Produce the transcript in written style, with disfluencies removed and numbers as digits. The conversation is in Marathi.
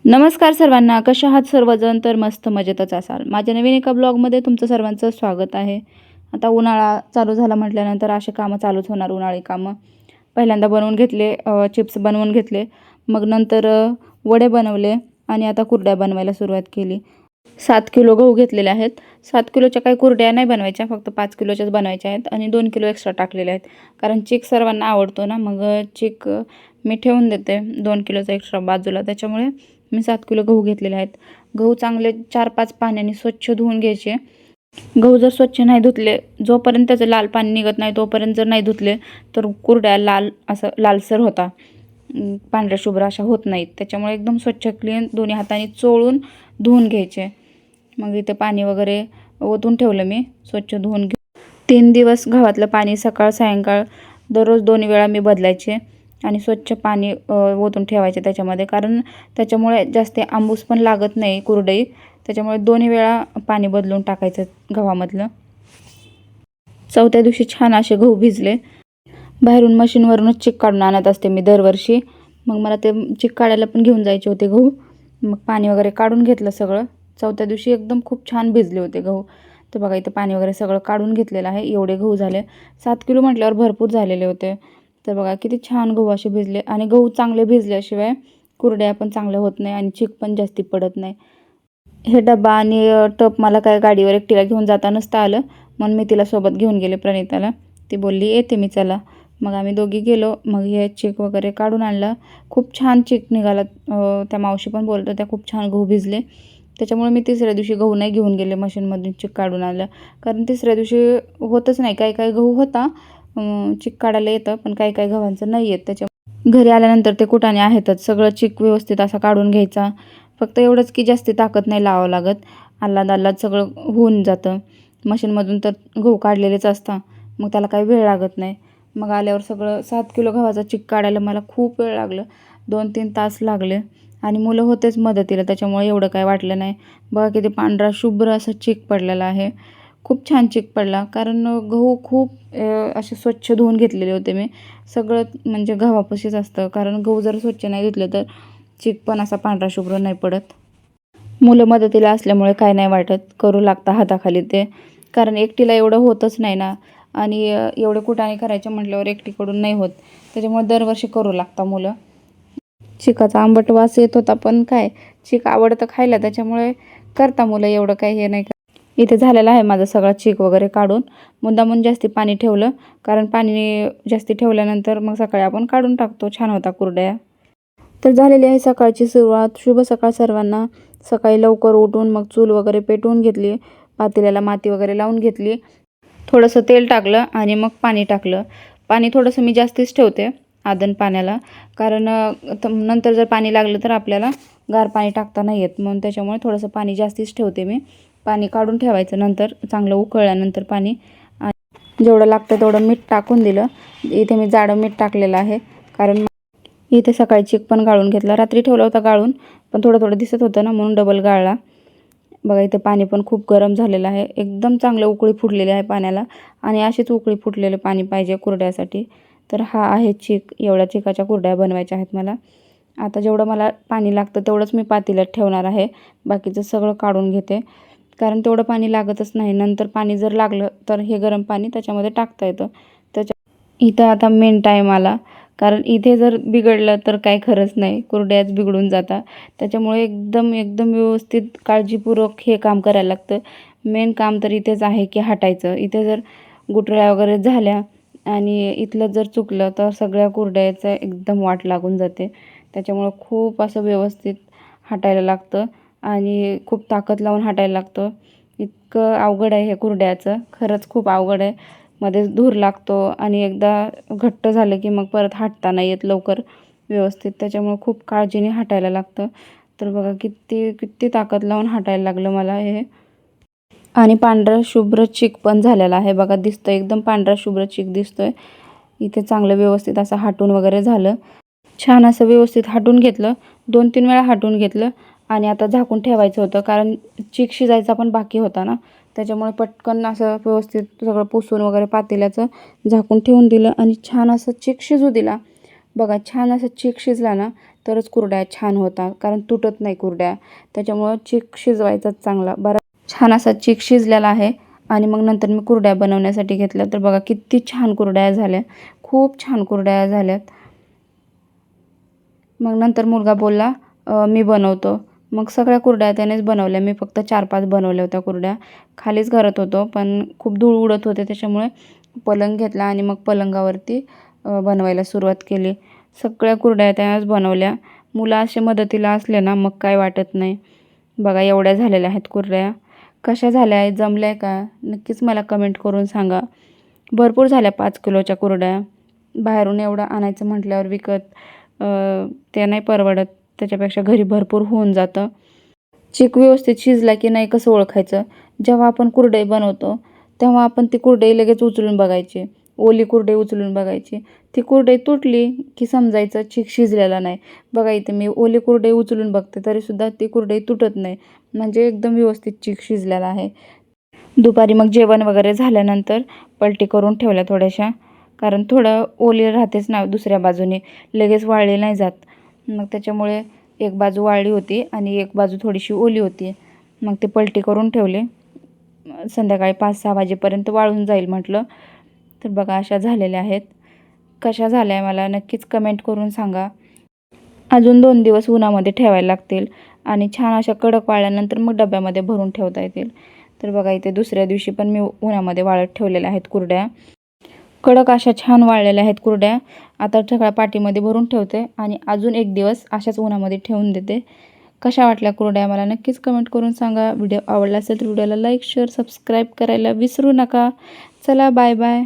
नमस्कार सर्वांना, कशा आहात सर्वजण? तर मस्त मजेतच असाल. माझ्या नवीन एका ब्लॉगमध्ये तुमचं सर्वांचं स्वागत आहे. आता उन्हाळा चालू झाला म्हटल्यानंतर अशी कामं चालूच होणार, उन्हाळी कामं. पहिल्यांदा बनवून घेतले, चिप्स बनवून घेतले, मग नंतर वडे बनवले आणि आता कुरड्या बनवायला सुरुवात केली. 7 किलो गहू घेतलेले आहेत. 7 किलोच्या काही कुरड्या नाही बनवायच्या, फक्त 5 किलोच्याच बनवायच्या आहेत आणि 2 किलो एक्स्ट्रा टाकलेले आहेत. कारण चिक सर्वांना आवडतो ना, मग चिक मी ठेवून देते 2 किलोचा एक्स्ट्रा बाजूला. त्याच्यामुळे मी 7 किलो गहू घेतलेले आहेत. गहू चांगले 4-5 पाण्याने स्वच्छ धुवून घ्यायचे. गहू जर स्वच्छ नाही धुतले, जोपर्यंत त्याचं लाल पाणी निघत नाही तोपर्यंत जर नाही धुतले तर कुरड्या लाल असं लालसर होता, पांढऱ्या शुभ्र अशा होत नाहीत. त्याच्यामुळे एकदम स्वच्छ क्लीन दोन्ही हाताने चोळून धुवून घ्यायचे. मग इथे पाणी वगैरे ओतून ठेवलं मी, स्वच्छ धुवून 3 दिवस गव्हातलं पाणी सकाळ सायंकाळ दररोज 2 वेळा मी बदलायचे आणि स्वच्छ पाणी ओतून ठेवायचे त्याच्यामध्ये. कारण त्याच्यामुळे जास्त आंबूस पण लागत नाही कुरडई. त्याच्यामुळे 2 वेळा पाणी बदलून टाकायचं गव्हामधलं. चौथ्या दिवशी छान असे गहू भिजले. बाहेरून मशीनवरूनच चिक काढून आणत असते मी दरवर्षी. मग मला ते चिक काढायला पण घेऊन जायचे होते गहू. मग पाणी वगैरे काढून घेतलं सगळं. चौथ्या दिवशी एकदम खूप छान भिजले होते गहू. तर बघा इथं पाणी वगैरे सगळं काढून घेतलेलं आहे. एवढे गहू झाले, 7 किलो म्हटल्यावर भरपूर झालेले होते. तर बघा किती छान गहू असे भिजले. आणि गहू चांगले भिजल्याशिवाय कुरड्या पण चांगल्या होत नाही आणि चिक पण जास्ती पडत नाही. हे डबा आणि टप मला काय गाडीवर एकटीला घेऊन जाता नसता आलं, म्हणून मी तिला सोबत घेऊन गेले प्रणिताला. ती बोलली येते मी, चला. मग आम्ही दोघी गेलो. मग हे चिक वगैरे काढून आणलं. खूप छान चिक निघाला. त्या मावशी पण बोलत होत्या खूप छान गहू भिजले. त्याच्यामुळे मी तिसऱ्या दिवशी गहू नाही घेऊन गेले मशीनमधून चिक काढून आणलं. कारण तिसऱ्या दिवशी होतच नाही. काही काही गहू होता चिक काढायला येतं, पण काही काही गव्हांचं नाही येत. त्याच्या घरी आल्यानंतर ते कुटाणे आहेतच, सगळं चिक व्यवस्थित असा काढून घ्यायचा. फक्त एवढंच की जास्ती ताकद नाही लावावं लागत, आल्लाद सगळं होऊन जातं. मशीनमधून तर गहू काढलेलेच असतात, मग त्याला काही वेळ लागत नाही. मग आल्यावर सगळं 7 किलो गव्हाचा चिक काढायला मला खूप वेळ लागलं, 2-3 तास लागले. आणि मुलं होतेच मदतीला, त्याच्यामुळे एवढं काय वाटलं नाही. बघा किती पांढरा शुभ्र असा चिक पडलेला आहे. खूप छान चिक पडला, कारण गहू खूप असे स्वच्छ धुवून घेतलेले होते मी. सगळं म्हणजे गव्हापाशीच असतं, कारण गहू जर स्वच्छ नाही धुतले तर चिक पण असा पांढरा शुभ्र नाही पडत. मुलं मदतीला असल्यामुळे काय नाही वाटत, करू लागता हाताखाली ते. कारण एकटीला एवढं होतच नाही ना, आणि एवढे कुटाणे करायचे म्हटल्यावर एकटीकडून नाही होत. त्याच्यामुळे दरवर्षी करू लागता मुलं. चिकाचा आंबट वास येत होता, पण काय, चिक आवडतं खायला, त्याच्यामुळे करता मुलं, एवढं काही हे नाही. इथे झालेलं आहे माझं सगळं चिक वगैरे काढून. मुद्दामून जास्ती पाणी ठेवलं, कारण पाणी जास्ती ठेवल्यानंतर मग सकाळी आपण काढून टाकतो, छान होता कुरड्या. तर झालेली आहे सकाळची सुरुवात. शुभ सकाळ सर्वांना. सकाळी लवकर उठून मग चूल वगैरे पेटवून घेतली, पातेल्याला माती वगैरे लावून घेतली, थोडंसं तेल टाकलं आणि मग पाणी टाकलं. पाणी थोडंसं मी जास्तीच ठेवते आदन पाण्याला, कारण नंतर जर पाणी लागलं तर आपल्याला गार पाणी टाकता नाही येत, म्हणून त्याच्यामुळे थोडंसं पाणी जास्तीच ठेवते मी. पाणी काढून ठेवायचं नंतर, चांगलं उकळल्यानंतर पाणी. आणि जेवढं लागतं तेवढं मीठ टाकून दिलं. इथे मी जाडं मीठ टाकलेलं आहे, कारण इथे सकाळी चिक पण गाळून घेतला. रात्री ठेवला होता गाळून, पण थोडं थोडं दिसत होतं ना, म्हणून डबल गाळला. बघा इथे पाणी पण खूप गरम झालेलं आहे, एकदम चांगलं उकळी फुटलेली आहे पाण्याला. आणि अशीच उकळी फुटलेलं पाणी पाहिजे कुरड्यासाठी. तर हा आहे चिक. एवढ्या चिकाच्या कुरड्या बनवायच्या आहेत मला. आता जेवढं मला पाणी लागतं तेवढंच मी पातेल्यात ठेवणार आहे, बाकीचं सगळं काढून घेते. कारण तेवढं पाणी लागतच नाही. नंतर पाणी जर लागलं तर हे गरम पाणी त्याच्यामध्ये टाकता येतं. इथं आता मेन टाईम आला, कारण इथे जर बिघडलं तर काही खरंच नाही, कुरड्याच बिघडून जातात. त्याच्यामुळे एकदम एकदम व्यवस्थित काळजीपूर्वक हे काम करायला लागतं. मेन काम तर इथेच आहे की हटायचं. इथे जर गुठळ्या वगैरे झाल्या आणि इथलं जर चुकलं तर सगळ्या कुरड्याचं एकदम वाट लागून जाते. त्याच्यामुळं खूप असं व्यवस्थित हटायला लागतं आणि खूप ताकद लावून हटायला लागतं. इतकं अवघड आहे हे कुरड्याचं, खरंच खूप अवघड आहे. मध्येच धूर लागतो आणि एकदा घट्ट झालं की मग परत हटता नाही येत लवकर व्यवस्थित. त्याच्यामुळे खूप काळजीने हटायला लागतं. तर बघा किती किती ताकद लावून हटायला लागलं मला हे. आणि पांढरा शुभ्र चिक पण झालेला आहे बघा, दिसतोय एकदम पांढरा शुभ्र चिक दिसतोय. इथे चांगलं व्यवस्थित असं हटून वगैरे झालं. छान असं व्यवस्थित हटून घेतलं, 2-3 वेळा हटून घेतलं. आणि आता झाकून ठेवायचं होतं, कारण चिक शिजायचा पण बाकी होता ना. त्याच्यामुळे पटकन असं व्यवस्थित सगळं पुसून वगैरे पातेल्याचं झाकून ठेवून दिलं आणि छान असं चिक शिजू दिला. बघा छान असं चीक शिजला ना तरच कुरड्या छान होतात, कारण तुटत नाही कुरड्या. त्याच्यामुळं चीक शिजवायचा चांगला. बरा छान असा चीक शिजलेला आहे आणि मग नंतर मी कुरड्या बनवण्यासाठी घेतल्या. तर बघा किती छान कुरड्या झाल्या, खूप छान कुरड्या झाल्यात. मग नंतर मुलगा बोलला मी बनवतो. मग सगळ्या कुरड्या त्यानेच बनवल्या. मी फक्त 4-5 बनवल्या होत्या कुरड्या. खालीच घरात होतो, पण खूप धूळ उडत होते, त्याच्यामुळे पलंग घेतला आणि मग पलंगावरती बनवायला सुरुवात केली. सगळ्या कुरड्या त्यानंच बनवल्या. मुलं असे मदतीला असले ना मग काय वाटत नाही. बघा एवढ्या झालेल्या आहेत कुरड्या. कशा झाल्या आहेत, जमल्या का? नक्कीच मला कमेंट करून सांगा. भरपूर झाल्या 5 किलोच्या कुरड्या. बाहेरून एवढं आणायचं म्हटल्यावर विकत ते नाही परवडत. त्याच्यापेक्षा घरी भरपूर होऊन जातं. चीक व्यवस्थित शिजला की नाही कसं ओळखायचं? जेव्हा आपण कुरडई बनवतो तेव्हा आपण ती कुरडई लगेच उचलून बघायची. ओली कुरडई उचलून बघायची. ती कुरडई तुटली की समजायचं चीक शिजलेला नाही. बघा इथे मी ओली कुरडई उचलून बघते तरीसुद्धा ती कुरडई तुटत नाही, म्हणजे एकदम व्यवस्थित चीक शिजलेला आहे. दुपारी मग जेवण वगैरे झाल्यानंतर पलटी करून ठेवल्या थोड्याशा, कारण थोडं ओली राहतेच ना दुसऱ्या बाजूने, लगेच वाळली नाही जात. मग त्याच्यामुळे एक बाजू वाळली होती आणि एक बाजू थोडीशी ओली होती. मग ते पलटी करून ठेवले. संध्याकाळी 5-6 वाजेपर्यंत वाळून जाईल म्हटलं. तर बघा अशा झालेल्या आहेत. कशा झाल्या मला नक्कीच कमेंट करून सांगा. अजून 2 दिवस उन्हामध्ये ठेवायला लागतील आणि छान अशा कडक वाळल्यानंतर मग डब्यामध्ये भरून ठेवता येतील. तर बघा इथे दुसऱ्या दिवशी पण मी उन्हामध्ये वाळत ठेवलेल्या आहेत कुरड्या. कडक अशा छान वाळलेल्या आहेत कुरड्या. आता सगळ्या पाटीमध्ये भरून ठेवते आणि अजून 1 दिवस अशाच उन्हामध्ये ठेवून देते. कशा वाटल्या कुरड्या मला नक्कीच कमेंट करून सांगा. व्हिडिओ आवडला असेल तर व्हिडिओला लाईक, शेअर, सबस्क्राईब करायला विसरू नका. चला बाय बाय.